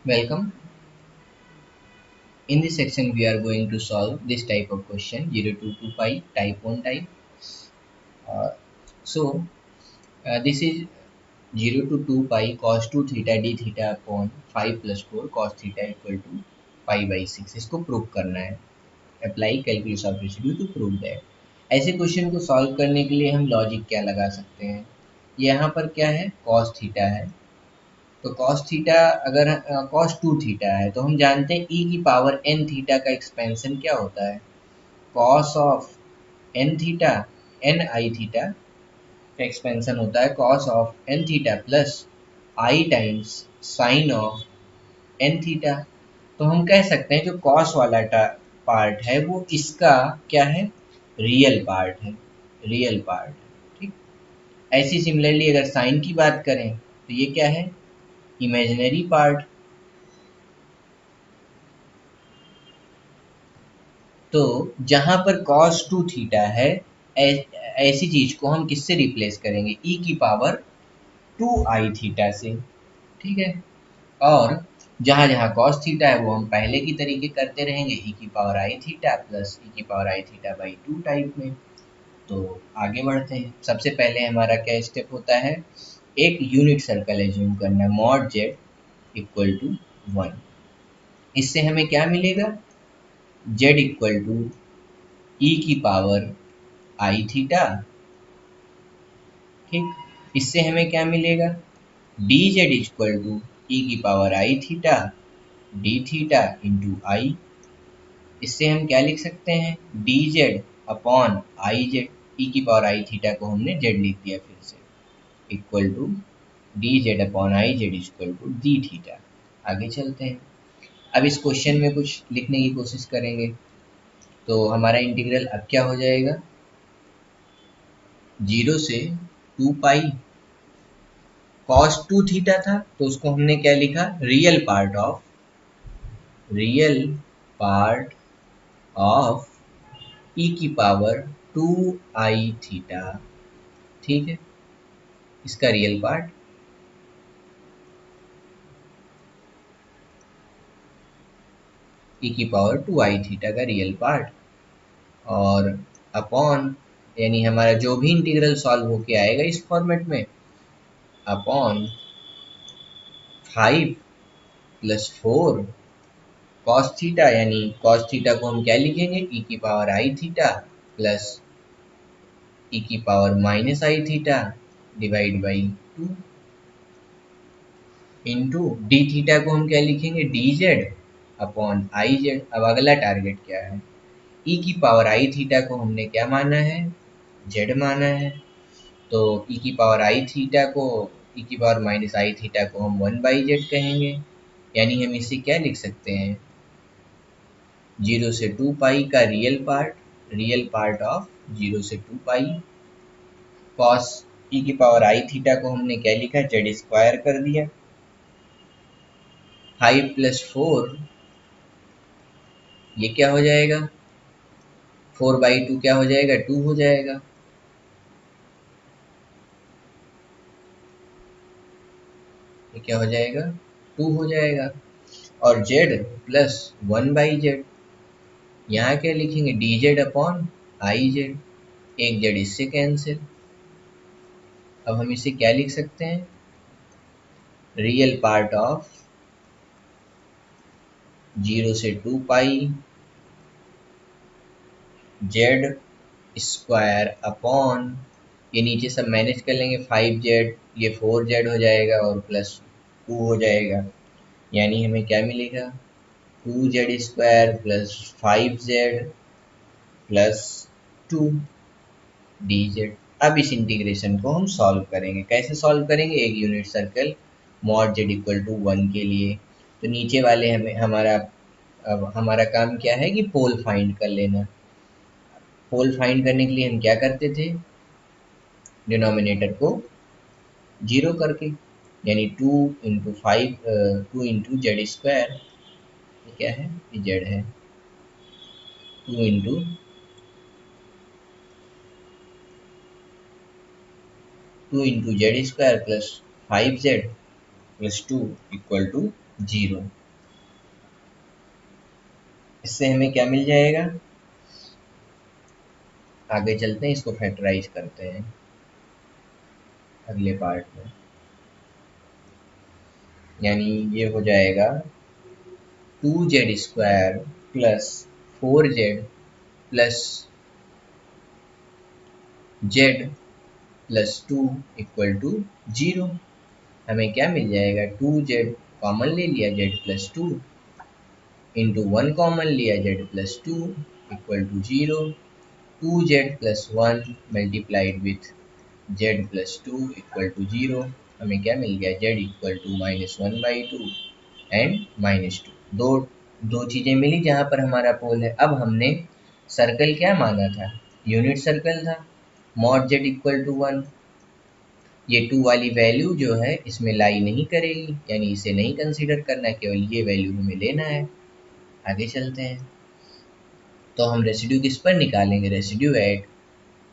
Welcome. In this section, we are going to solve this type of question 0 to 2 pi type 1 type. Uh, so, this is 0 to 2 pi cos 2 theta d theta upon 5 plus 4 cos theta equal to pi by 6. इसको prove करना है. Apply calculus of residue to prove that. ऐसे question को solve करने के लिए हम logic क्या लगा सकते हैं. यहाँ पर क्या है, cos थीटा है. तो cos थीटा अगर cos 2 थीटा है तो हम जानते हैं e की पावर n थीटा का एक्सपेंशन क्या होता है. cos of n theta n i theta का एक्सपेंशन होता है cos of n theta plus i times sign of n theta. तो हम कह सकते हैं जो cos वाला पार्ट है वो इसका क्या है, रियल पार्ट है. रियल पार्ट, ठीक. ऐसी सिमिलरली अगर साइन की बात करें तो ये क्या है, इमेजिनरी पार्ट. तो जहां पर cos 2 थीटा है, ऐसी चीज को हम किससे रिप्लेस करेंगे, e की पावर 2i थीटा से, ठीक है. और जहां जहां cos थीटा है वो हम पहले की तरीके करते रहेंगे, e की power i theta plus e की power i theta by 2 type में. तो आगे बढ़ते हैं. सबसे पहले हमारा क्या स्टेप होता है, एक यूनिट सर्कल एज्यूम करना, मॉड जेड इक्वल टू 1. इससे हमें क्या मिलेगा, z इक्वल टू e की पावर आई थीटा, ठीक. इससे हमें क्या मिलेगा, d Z equal to e की power i theta d theta into i. इससे हम क्या लिख सकते हैं, डी जेड अपॉन आई जेड. ई की पावर आई थीटा को हमने जेड लिख दिया फिर से, equal to D Z upon I Z equal to D theta. आगे चलते हैं. अब इस क्वेश्चन में कुछ लिखने की कोशिश करेंगे. तो हमारा इंटीग्रल अब क्या हो जाएगा, 0 से 2 पाई. cos 2 थीटा था तो उसको हमने क्या लिखा, रियल पार्ट ऑफ e की पावर 2i थीटा, ठीक है. इसका रियल पार्ट, e की पावर 2i थीटा का रियल पार्ट, और अपॉन, यानी हमारा जो भी इंटीग्रल सॉल्व होके आएगा इस फॉर्मेट में, अपॉन 5 प्लस 4 कॉस थीटा, यानी कॉस थीटा को हम क्या लिखेंगे, e की power i theta plus e की power minus I theta divide by 2 into D theta को हम क्या लिखेंगे, D Z upon I Z. अब अगला टारगेट क्या है, e की पावर आई थीटा को हमने क्या माना है, जेड माना है. तो e की पावर आई थीटा को, e की पावर माइनस आई थीटा को हम 1 बाई जेड कहेंगे. यानी हम इसे क्या लिख सकते हैं, 0 से 2 पाई का रियल पार्ट ऑफ 0 से 2 पाई. कॉस e की पावर आई थीटा को हमने क्या लिखा, जेड स्क्वायर कर दिया. 5 प्लस 4 ये क्या हो जाएगा, 4 बाई 2 क्या हो जाएगा, 2 हो जाएगा. ये क्या हो जाएगा, 2 हो जाएगा. और z प्लस 1 बाई जेड, यहाँ क्या लिखेंगे, D Z upon I Z. एक जेड इससे कैंसिल. अब हम इसे क्या लिख सकते हैं, रियल पार्ट ऑफ 0 से 2 पाई जेड स्क्वायर अपॉन, ये नीचे सब मैनेज कर लेंगे, 5z ये 4z हो जाएगा और प्लस 2 हो जाएगा. यानी हमें क्या मिलेगा, 2z square plus 5z plus 2 dz. अब इस इंटीग्रेशन को हम सॉल्व करेंगे. कैसे सॉल्व करेंगे, एक unit circle mod z equal to 1 के लिए. तो नीचे वाले हमें अब हमारा काम क्या है कि पोल फाइंड कर लेना. पोल फाइंड करने के लिए हम क्या करते थे, डिनोमिनेटर को 0 करके, यानी 2 इंटू 5, 2 इंटू जेड स्क्वायर, ये क्या है, ये जेड है, 2 into 2 into Z square plus 5z plus 2 equal to 0। इससे हमें क्या मिल जाएगा, आगे चलते हैं, इसको फैक्टराइज करते हैं अगले पार्ट में। यानी ये हो जाएगा 2z² plus 4z plus z plus 2 equal to 0। हमें क्या मिल जाएगा, 2z कॉमन ले लिया, z प्लस 2 इंटू 1 कॉमन लिया, z plus 2 equal to 0। 2z plus 1 multiplied with z plus 2 equal to 0। हमें क्या मिल गया, z इक्वल टू -1/2 एंड -2। दो दो चीज़ें मिली जहाँ पर हमारा पोल है। अब हमने सर्कल क्या माना था, यूनिट सर्कल था, मॉड z इक्वल टू 1। ये 2 वाली वैल्यू जो है इसमें लाई नहीं करेगी, यानी इसे नहीं कंसीडर करना है, केवल ये वैल्यू हमें लेना है। आगे चलते हैं, तो हम रेसिड्यू किस पर निकालेंगे, residue at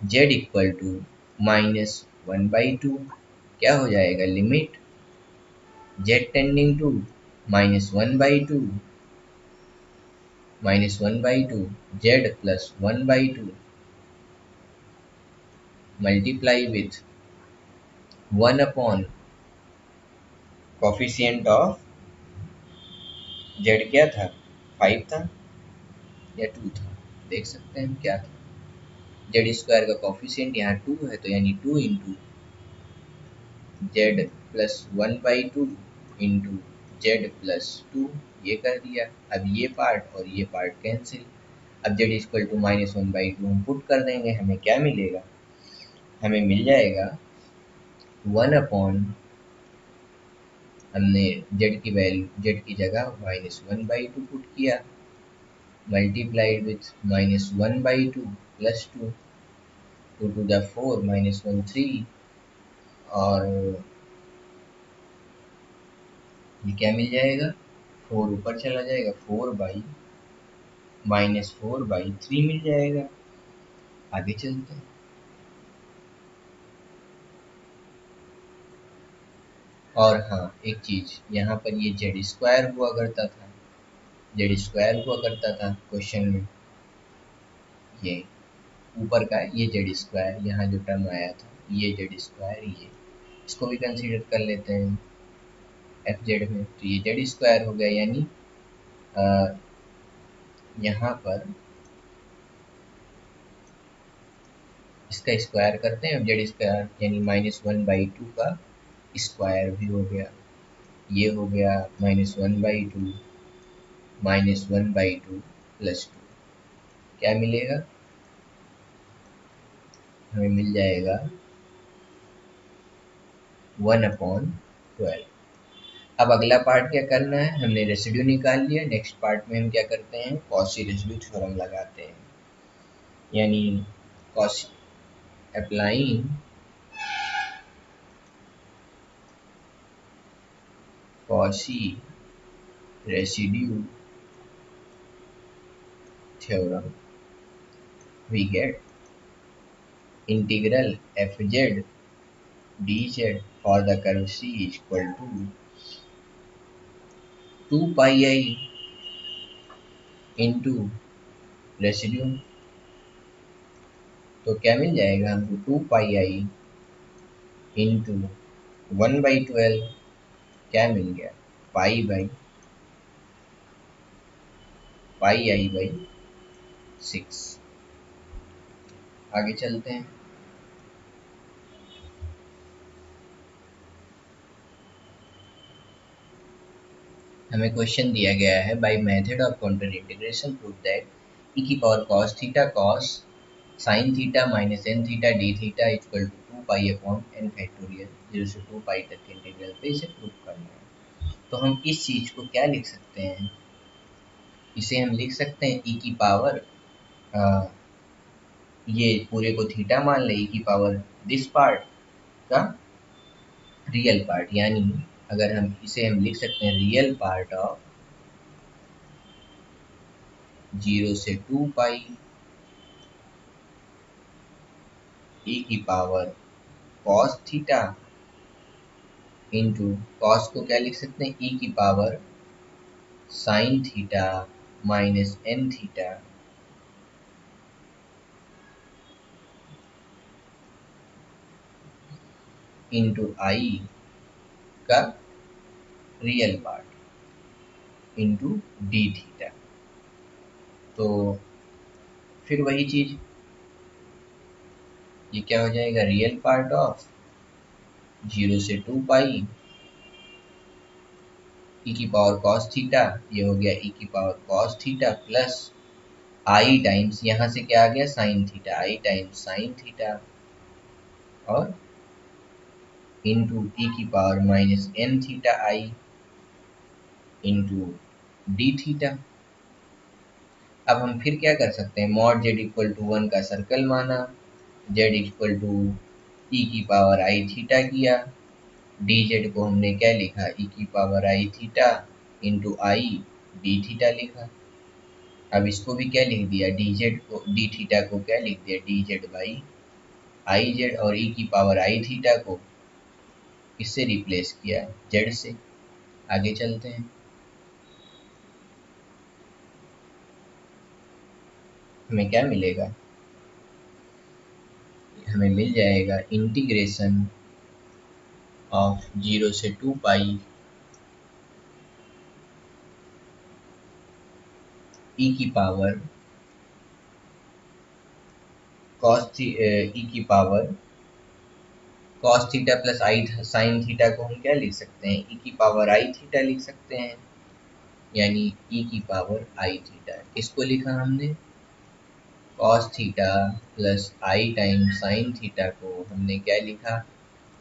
z equal to -1/2। क्या हो जाएगा, limit z tending to -1/2 z plus 1/2 multiply with 1 upon coefficient of z क्या था, 5 था या 2 था, देख सकते हैं क्या था, जेड स्क्वायर का कॉफिशिएंट यहाँ 2 है, तो यानी 2 into Z plus 1/2 into Z plus 2, ये कर दिया। अब ये पार्ट और ये पार्ट कैंसिल। अब जेड इक्वल टू -1/2 हम पुट कर देंगे, हमें क्या मिलेगा, हमें मिल जाएगा 1 अपॉन, हमने जेड की वैल्यू, जेड की जगह -1/2 पुट किया, multiplied with -1/2 plus 2, 2 to the 4 -1 3, और ये क्या मिल जाएगा, 4 ऊपर चला जाएगा, 4/-4/3 मिल जाएगा। आगे चलते हैं, और हाँ एक चीज़, यहाँ पर ये जेड स्क्वायर हुआ करता था, जेड स्क्वायर हुआ करता था क्वेश्चन में, ये ऊपर का ये जेड स्क्वायर, यहाँ जो टर्म आया था ये जेड स्क्वायर, ये इसको भी कंसीडर कर लेते हैं एफ जेड में, तो ये जेड स्क्वायर हो गया। यानी यहाँ पर इसका स्क्वायर करते हैं, जेड स्क्वायर यानी -1/2 का स्क्वायर भी हो गया, ये हो गया -1/2 -1/2 प्लस 2, क्या मिलेगा, हमें मिल जाएगा 1/12। अब अगला पार्ट क्या करना है, हमने रेसिड्यू निकाल लिया, नेक्स्ट पार्ट में हम क्या करते हैं, कॉची रेसिड्यू थ्योरम लगाते हैं। यानी Cauchy, applying Cauchy residue theorem, we get integral fz dz for the curve c is equal to 2 pi I into residue, तो क्या मिल जाएगा हमको, 2 पाई आई इंटू 1/12, क्या मिल गया, पाई आई/6। आगे चलते हैं, हमें क्वेश्चन दिया गया है, by method of counter integration prove that e की power cos theta cos sin theta minus n theta d theta equal to 2 pi upon n factorial 0 से 2 पाई तक के इंटीग्रल पे इसे प्रूव करना है। तो हम इस चीज़ को क्या लिख सकते हैं, इसे हम लिख सकते हैं e की पावर, ये पूरे को थीटा मान ले, e की पावर दिस पार्ट का रियल पार्ट, यानी अगर हम इसे हम लिख सकते हैं रियल पार्ट ऑफ 0 से 2 पाई e की power cos theta into, cos को क्या लिख सकते हैं, e की power sine theta minus n theta into i का real part into D theta. तो फिर वही चीज, ये क्या हो जाएगा, रियल पार्ट ऑफ 0 से 2 पाई ई की पावर कॉस थीटा, ये हो गया ई की पावर कॉस थीटा प्लस आई टाइम्स, यहाँ से क्या आ गया साइन थीटा, आई टाइम्स साइन थीटा और इंटू ई की पावर माइनस एन थीटा आई इंटू डी थीटा। अब हम फिर क्या कर सकते हैं, मॉड जेड इक्वल टू 1 का सर्कल माना, जेड इक्वल टू ई की पावर आई थीटा किया, डी जेड को हमने क्या लिखा, ई की power i theta into I D theta लिखा। अब इसको भी क्या लिख दिया, डी जेड को, डी थीटा को क्या लिख दिया, D Z by I Z, और ई की पावर आई थीटा को इससे रिप्लेस किया जेड से। आगे चलते हैं, हमें क्या मिलेगा, हमें मिल जाएगा इंटीग्रेशन ऑफ 0 से 2 पाई ई की पावर कॉस ई की पावर कॉस थीटा प्लस आई साइन थीटा को हम क्या लिख सकते हैं, ई की पावर आई थीटा लिख सकते हैं, यानी ई की पावर आई थीटा। किसको लिखा हमने, कॉस थीटा प्लस आई टाइम साइन थीटा को हमने क्या लिखा,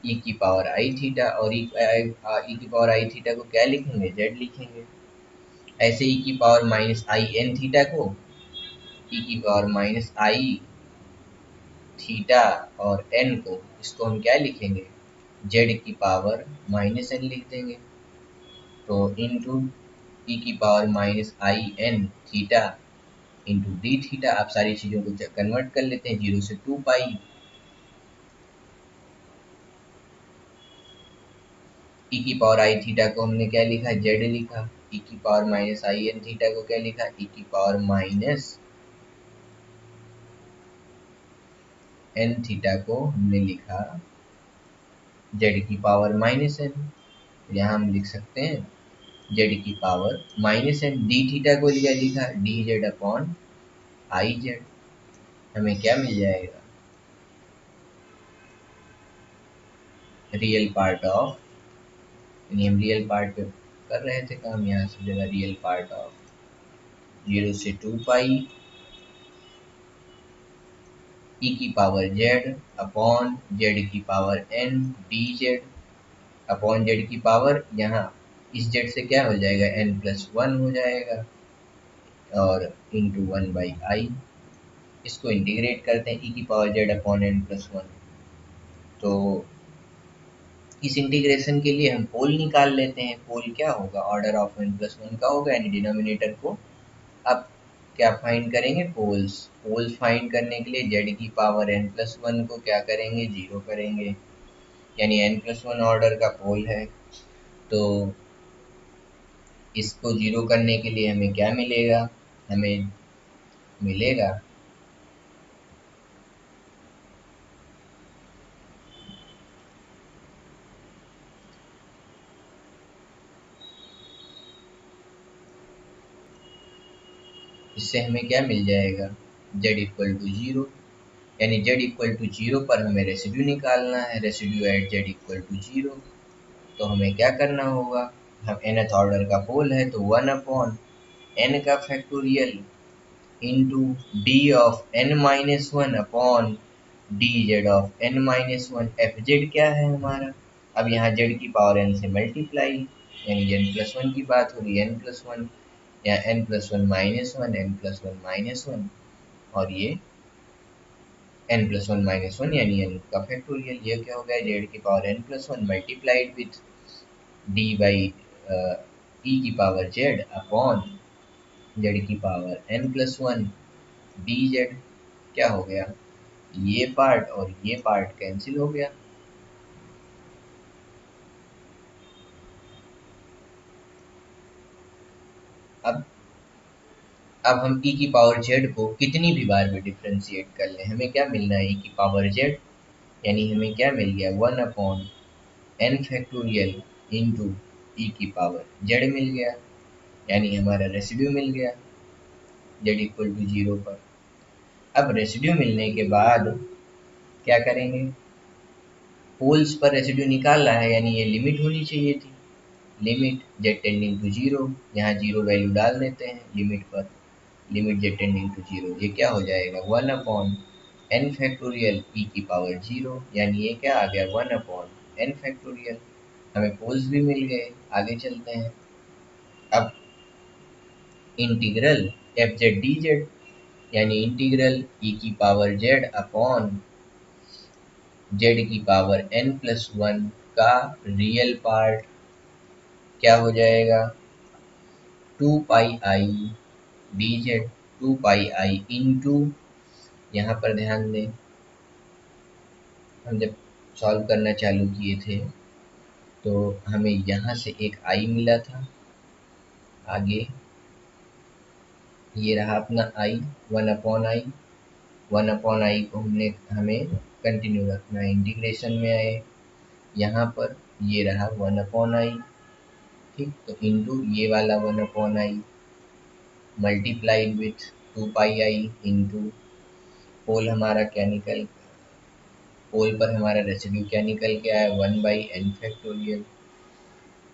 ई की पावर आई थीटा, और ई की पावर आई थीटा को क्या लिखेंगे, जेड लिखेंगे। ऐसे ई की power minus I N theta को ई की पावर माइनस आई थीटा और एन को, इसको हम क्या लिखेंगे, जेड की पावर माइनस एन लिख देंगे। तो इंटू ई की power minus I N theta into D theta. आप सारी चीज़ों को कन्वर्ट कर लेते हैं, 0 से 2 पाई ई की पावर आई थीटा को हमने क्या लिखा, जेड लिखा, ई की power minus I N theta को क्या लिखा, ई की पावर माइनस एन थीटा को हमने लिखा जेड की पावर माइनस एन। यहाँ हम लिख सकते हैं जेड की power minus N, D theta को लिया लिखा डी जेड अपॉन आई जेड। हमें क्या मिल जाएगा, रियल पार्ट ऑफ, यानी हम रियल पार्ट पे कर रहे थे काम, यहाँ से जगह रियल पार्ट ऑफ 0 से 2 पाई ई की पावर जेड अपॉन जेड की power N D Z upon Z की पावर, यहाँ इस जेड से क्या हो जाएगा, एन प्लस वन हो जाएगा और इंटू 1 बाई आई। इसको इंटीग्रेट करते हैं, ई की power Z upon N plus one. तो इस इंटीग्रेशन के लिए हम पोल निकाल लेते हैं, पोल क्या होगा, order of N plus one का होगा, यानी डिनोमिनेटर को अब क्या फाइंड करेंगे, पोल्स। पोल्स फाइंड करने के लिए जेड की पावर एन प्लस वन को क्या करेंगे, जीरो करेंगे, यानी एन प्लस वन ऑर्डर का पोल है। तो इसको जीरो करने के लिए हमें क्या मिलेगा, हमें मिलेगा इससे हमें क्या मिल जाएगा, जेड इक्वल टू जीरो, यानी जेड इक्वल टू जीरो पर हमें रेसिड्यू निकालना है, residue at Z equal to zero. तो हमें क्या करना होगा, हम nth ऑर्डर का पोल है तो 1 अपॉन n का factorial into D of n minus one upon D Z of n minus one. F Z क्या है हमारा, अब यहाँ जेड की पावर n से मल्टीप्लाई, यानी n प्लस वन की बात हो रही है, n प्लस वन, यहाँ n plus one minus one, n plus one minus one, और ये n plus one minus one यानी n का फैक्टोरियल। ये क्या हो गया, जेड की power n plus one multiplied with d by e की पावर जेड अपॉन जेड की power n plus one d z. क्या हो गया, ये पार्ट और ये पार्ट कैंसिल हो गया, अब अब हम e की पावर z को कितनी भी बार में डिफ्रेंशिएट कर लें, हमें क्या मिलना है, e की पावर z, यानी हमें क्या मिल गया, 1/n फैक्टोरियल इंटू e की पावर z मिल गया, यानी हमारा रेसिड्यू मिल गया z इक्वल टू 0 पर। अब रेसिड्यू मिलने के बाद क्या करेंगे, पोल्स पर रेसिड्यू निकालना है, यानी ये लिमिट होनी चाहिए थी, लिमिट z टेंडिंग टू 0, यहाँ 0 वैल्यू डाल देते हैं लिमिट पर, लिमिट z टेंडिंग टू 0, ये क्या हो जाएगा 1/n फैक्टोरियल e की पावर 0, यानी ये क्या आ गया 1/n फैक्टोरियल। हमें पोल्स भी मिल गए, आगे चलते हैं। अब integral F Z D Z, यानी इंटीग्रल e की पावर z अपॉन z की पावर n+1 का रियल पार्ट क्या हो जाएगा, 2πi dz, 2πi इंटू, यहाँ पर ध्यान दें, हम जब सॉल्व करना चालू किए थे तो हमें यहाँ से एक i मिला था, आगे ये रहा अपना i, 1/i, 1/i को हमें कंटिन्यू रखना है, इंटीग्रेशन में आए, यहाँ पर ये रहा 1/i, ठीक, तो इंटू ये वाला 1/i multiplied with 2πi into पोल हमारा क्या निकल, पोल पर हमारा रेसिड्यू क्या निकल के आया 1/n फैक्टोरियल,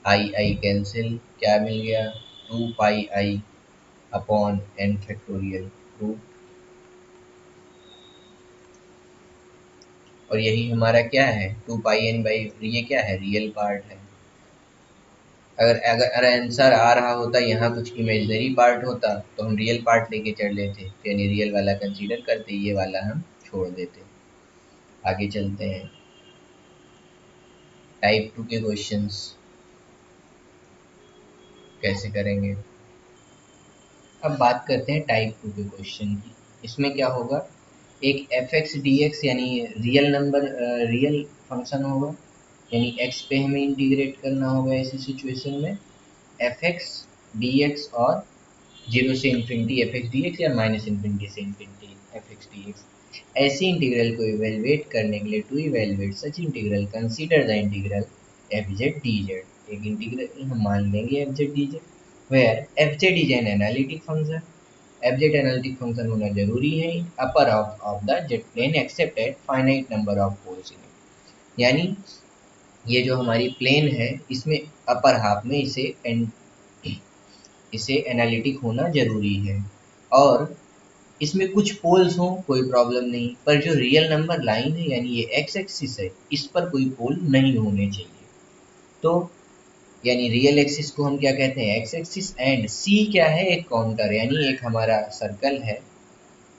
आई कैंसिल, क्या मिल गया 2πi upon n factorial root, और यही हमारा क्या है 2πn बाई, ये क्या है रियल पार्ट है। अगर अगर आंसर आ रहा होता यहाँ कुछ इमेजनरी पार्ट होता तो हम रियल पार्ट लेके चढ़ लेते, तो यानी रियल वाला कंसीडर करते, ये वाला हम छोड़ देते। आगे चलते हैं, टाइप 2 के क्वेश्चंस कैसे करेंगे। अब बात करते हैं टाइप 2 के क्वेश्चन की। इसमें क्या होगा, एक एफ एक्स डी एक्स यानी रियल नंबर, रियल फंक्शन होगा, यानी x पे हमें इंटीग्रेट करना होगा ऐसी सिचुएशन में, एफ एक्स डी एक्स और 0 से infinity F X D X या माइनस इन्फिनिटी से infinity F X D X. ऐसी इंटीग्रल को इवेलुएट करने के लिए, to evaluate such integral consider the integral F Z D Z, एक इंटीग्रल हम मान लेंगे F Z D Z, where fz is an analytic function, fz analytic function होना जरूरी है, upper of the z plane except at finite number of poles in it, यानी ये जो हमारी प्लेन है इसमें अपर हाफ में इसे एनालिटिक होना जरूरी है, और इसमें कुछ पोल्स हों कोई प्रॉब्लम नहीं, पर जो रियल नंबर लाइन है यानी ये एक्स एक्सिस है, इस पर कोई पोल नहीं होने चाहिए। तो यानी रियल एक्सिस को हम क्या कहते हैं, एक्स एक्सिस, एंड सी क्या है, एक काउंटर, यानी एक हमारा सर्कल है,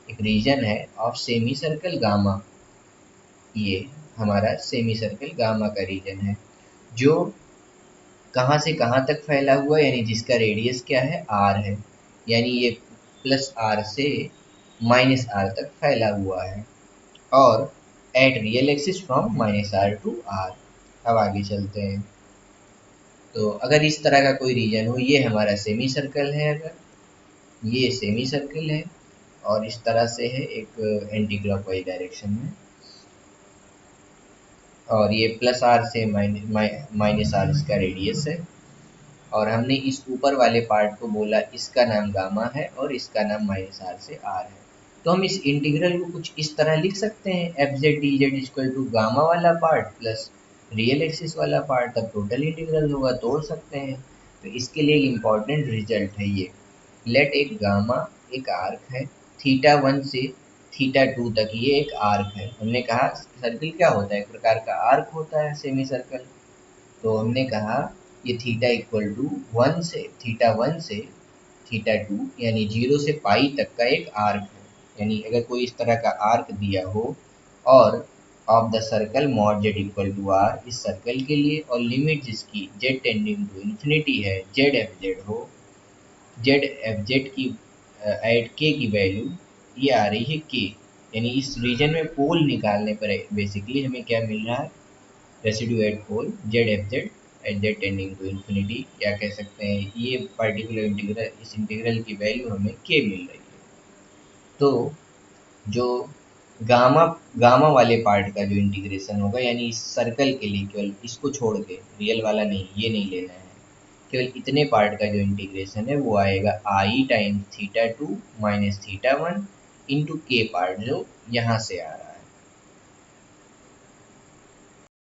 एक रीजन है ऑफ सेमी सर्कल गामा, ये हमारा सेमी सर्कल गामा का रीजन है जो कहाँ से कहाँ तक फैला हुआ है, यानी जिसका रेडियस क्या है आर है, यानी ये प्लस आर से माइनस आर तक फैला हुआ है, और at real axis from minus R to R. अब आगे चलते हैं, तो अगर इस तरह का कोई रीजन हो, ये हमारा सेमी सर्कल है, अगर ये सेमी सर्कल है और इस तरह से है एक एंटी क्लॉकवाइज डायरेक्शन में, और ये प्लस आर से माइनस आर इसका रेडियस है, और हमने इस ऊपर वाले पार्ट को बोला इसका नाम गामा है और इसका नाम माइनस आर से आर है। तो हम इस इंटीग्रल को कुछ इस तरह लिख सकते हैं, F Z D Z equal to gamma वाला पार्ट प्लस रियल एक्सिस वाला पार्ट, तब टोटल इंटीग्रल होगा, तोड़ सकते हैं। तो इसके लिए इम्पॉर्टेंट रिजल्ट है ये, लेट एक गामा एक आर्क है, थीटा 1 से थीटा 2 तक ये एक आर्क है। हमने कहा सर्कल क्या होता है, एक प्रकार का आर्क होता है सेमी सर्कल, तो हमने कहा ये थीटा इक्वल टू 1 से थीटा 2 यानी 0 से पाई तक का एक आर्क है, यानी अगर कोई इस तरह का आर्क दिया हो और of the circle mod Z equal to R इस सर्कल के लिए, और लिमिट जिसकी जेड टेंडिंग टू इन्फिनिटी है, जेड एफ जेड हो, जेड एफ जेड की एट के की वैल्यू ये आ रही है के, यानी इस रीजन में पोल निकालने पर बेसिकली हमें क्या मिल रहा है, residue at pole Z F Z at the tending to infinity, या कह सकते हैं ये पर्टिकुलर इंटीग्रल, इस इंटीग्रल की वैल्यू हमें k मिल रही है। तो जो गामा गामा वाले पार्ट का जो इंटीग्रेशन होगा, यानी इस सर्कल के लिए केवल इसको छोड़ के, रियल वाला नहीं, ये नहीं लेना है, केवल इतने पार्ट का जो इंटीग्रेशन है वो आएगा i times theta two minus theta one into के पार्ट जो यहाँ से आ रहा है।